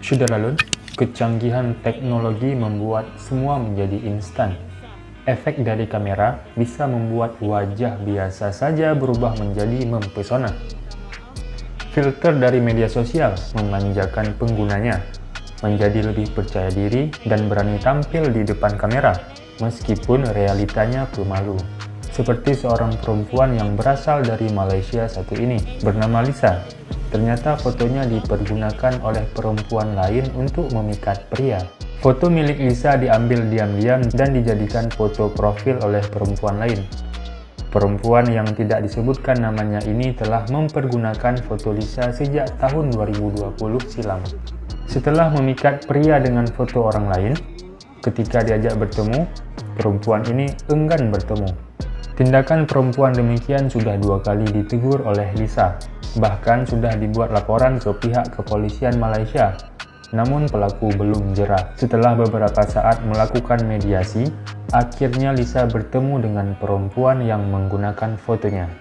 Syederalun, kecanggihan teknologi membuat semua menjadi instan. Efek dari kamera bisa membuat wajah biasa saja berubah menjadi mempesona. Filter dari media sosial memanjakan penggunanya, menjadi lebih percaya diri dan berani tampil di depan kamera, meskipun realitanya pemalu. Seperti seorang perempuan yang berasal dari Malaysia satu ini, bernama Lisa. Ternyata fotonya dipergunakan oleh perempuan lain untuk memikat pria. Foto milik Lisa diambil diam-diam dan dijadikan foto profil oleh perempuan lain. Perempuan yang tidak disebutkan namanya ini telah mempergunakan foto Lisa sejak tahun 2020 silam. Setelah memikat pria dengan foto orang lain, ketika diajak bertemu, perempuan ini enggan bertemu. Tindakan perempuan demikian sudah 2 kali ditegur oleh Lisa, bahkan sudah dibuat laporan ke pihak kepolisian Malaysia. Namun pelaku belum jera. Setelah beberapa saat melakukan mediasi, akhirnya Lisa bertemu dengan perempuan yang menggunakan fotonya.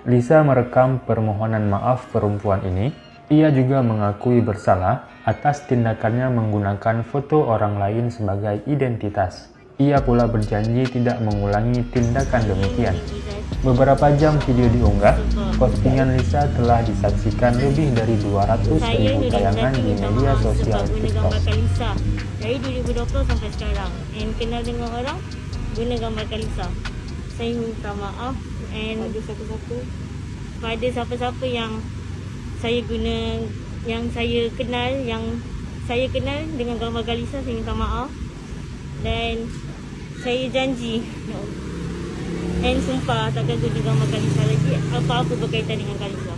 Lisa merekam permohonan maaf perempuan ini. Ia juga mengakui bersalah atas tindakannya menggunakan foto orang lain sebagai identitas. Ia pula berjanji tidak mengulangi tindakan demikian. Beberapa jam video diunggah, postingan Lisa telah disaksikan lebih dari 200.000 tayangan di media sosial TikTok. Lisa dari 2020 sampai sekarang, and kenal dengan orang guna gambar Lisa. Saya minta maaf and pada siapa-siapa yang saya guna, yang saya kenal dengan gambar Lisa, saya minta maaf. Dan saya janji dan sumpah takkan guna gambar Lisa lagi apa-apa berkaitan dengan Lisa.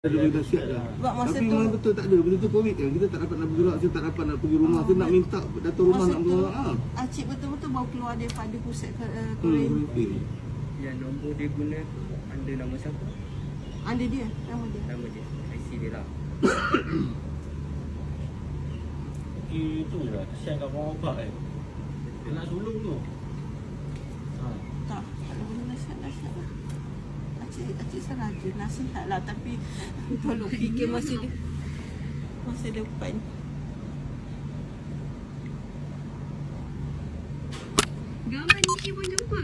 Lebih dahsyat dah. Masa Tapi tu memang betul tak ada. Benda tu COVID kan. Kita tak dapat nak bergerak. Kita tak dapat nak pergi rumah. Kita nak minta datang rumah masa nak tu bergerak. Acik betul-betul baru keluar daripada pusat Korea. Yang nombor dia guna under nama siapa? Ada dia, nama dia. Nama dia, IC dia lah. Itu lah, kesian kat orang obat kan. Dia nak sulung tu. Tak, kalau benda nasihat lah. Acik seraja, nasihat lah. Tapi tolong fikir masa depan. Gambar ni pun jumpa.